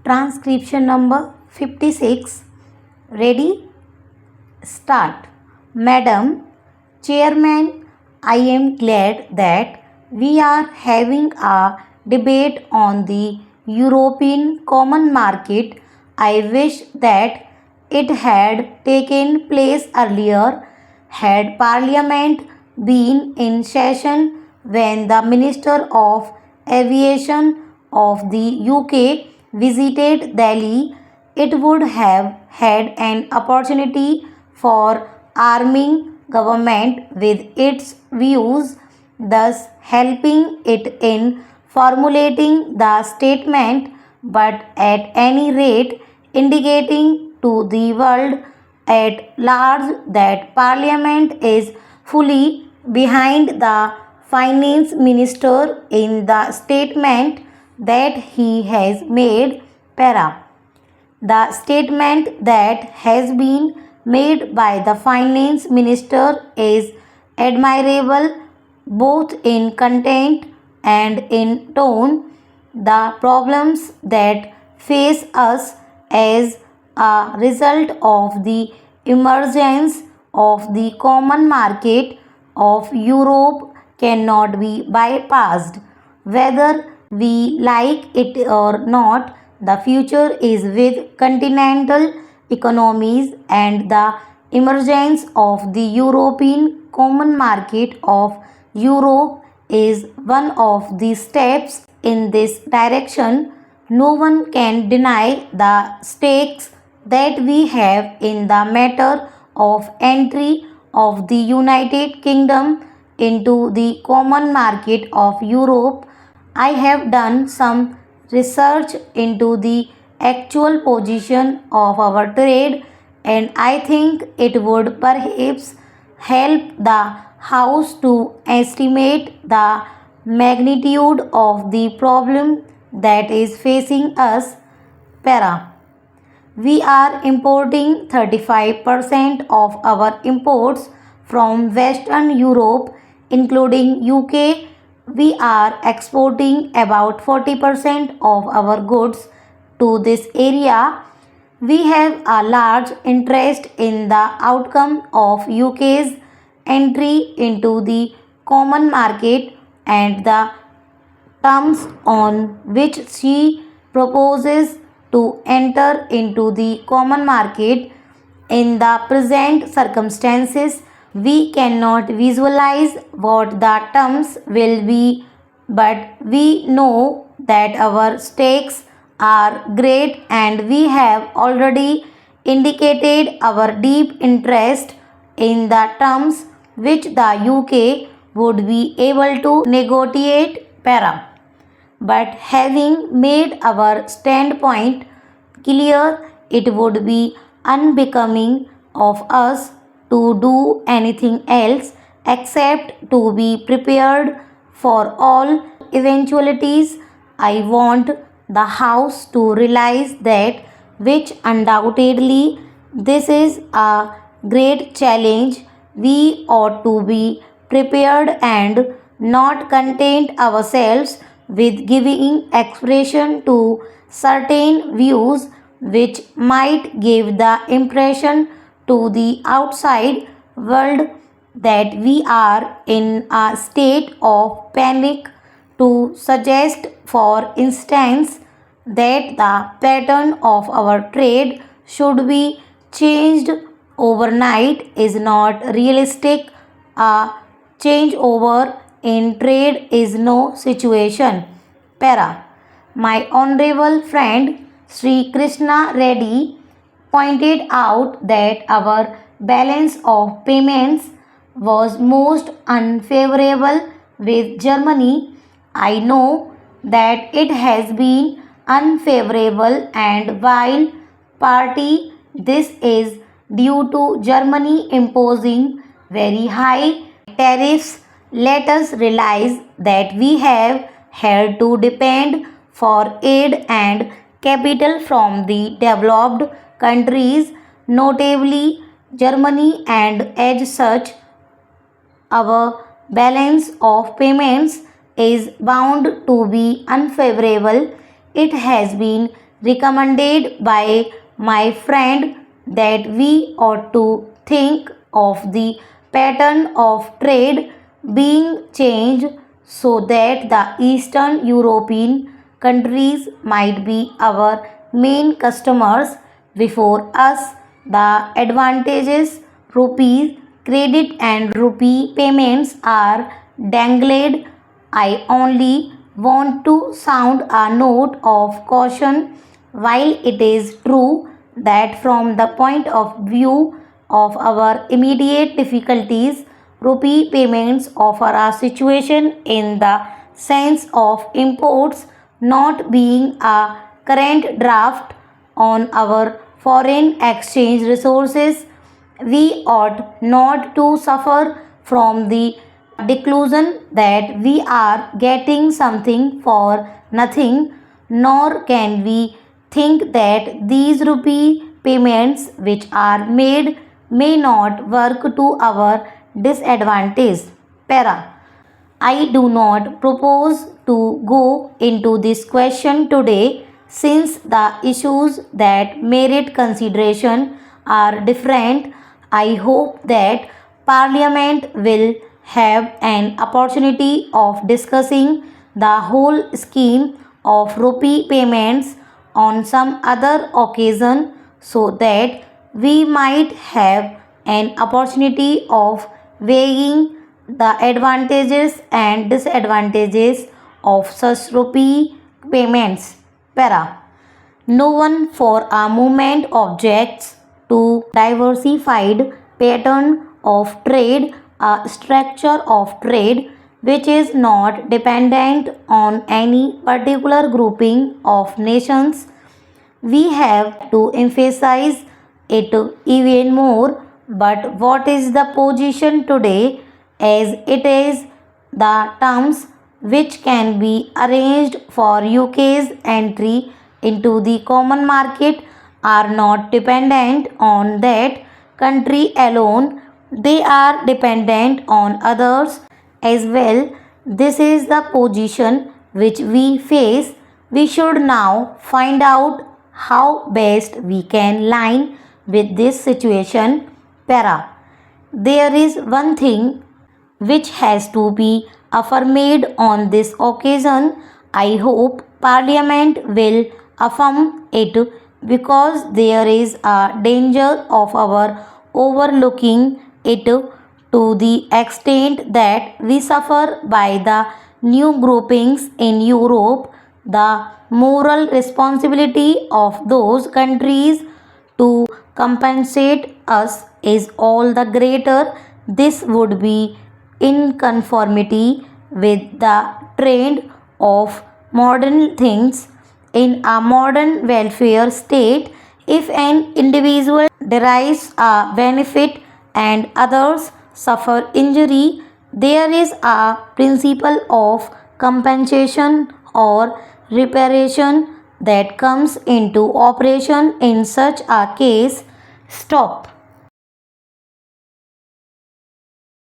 Transcription number 56. Ready? Start. Madam Chairman, I am glad that we are having a debate on the European Common Market. I wish that it had taken place earlier. Had Parliament been in session when the Minister of Aviation of the UK visited Delhi, it would have had an opportunity for arming government with its views, thus helping it in formulating the statement, but at any rate indicating to the world at large that Parliament is fully behind the Finance Minister in the statement that he has made. Para. The statement that has been made by the Finance Minister is admirable both in content and in tone. The problems that face us as a result of the emergence of the common market of Europe cannot be bypassed. Whether we like it or not, the future is with continental economies, and the emergence of the European Common Market of Europe is one of the steps in this direction. No one can deny the stakes that we have in the matter of entry of the United Kingdom into the common market of Europe. I have done some research into the actual position of our trade, and I think it would perhaps help the House to estimate the magnitude of the problem that is facing us. Para. We are importing 35% of our imports from Western Europe, including UK. We are exporting about 40% of our goods to this area. We have a large interest in the outcome of UK's entry into the common market and the terms on which she proposes to enter into the common market. In the present circumstances, we cannot visualize what the terms will be, but we know that our stakes are great and we have already indicated our deep interest in the terms which the UK would be able to negotiate. Para. But having made our standpoint clear, it would be unbecoming of us to do anything else except to be prepared for all eventualities. I want the House to realize that, which undoubtedly this is a great challenge. We ought to be prepared and not content ourselves with giving expression to certain views which might give the impression to the outside world that we are in a state of panic. To suggest, for instance, that the pattern of our trade should be changed overnight is not realistic. A changeover in trade is no situation. Para. My honorable friend Sri Krishna Reddy pointed out that our balance of payments was most unfavorable with Germany. I know that it has been unfavorable, and while partly this is due to Germany imposing very high tariffs, let us realize that we have had to depend for aid and capital from the developed countries, notably Germany, and as such, our balance of payments is bound to be unfavorable. It has been recommended by my friend that we ought to think of the pattern of trade being changed so that the Eastern European countries might be our main customers before us. The advantages rupee credit and rupee payments are dangled. I only want to sound a note of caution. While it is true that from the point of view of our immediate difficulties, rupee payments offer a situation in the sense of imports not being a current draft on our foreign exchange resources, we ought not to suffer from the delusion that we are getting something for nothing, nor can we think that these rupee payments which are made may not work to our disadvantage. Para. I do not propose to go into this question today since the issues that merit consideration are different. I hope that Parliament will have an opportunity of discussing the whole scheme of rupee payments on some other occasion so that we might have an opportunity of weighing the advantages and disadvantages of such rupee payments. Para. No one for a moment objects to diversified pattern of trade, a structure of trade which is not dependent on any particular grouping of nations. We have to emphasize it even more. But what is the position today, as it is the terms which can be arranged for UK's entry into the common market are not dependent on that country alone, they are dependent on others as well. This is the position which we face. We should now find out how best we can line with this situation. Para. There is one thing which has to be affirmed on this occasion. I hope Parliament will affirm it because there is a danger of our overlooking it to the extent that we suffer by the new groupings in Europe. The moral responsibility of those countries to compensate us is all the greater. This would be in conformity with the trend of modern things. In a modern welfare state, if an individual derives a benefit and others suffer injury, there is a principle of compensation or reparation that comes into operation in such a case. Stop.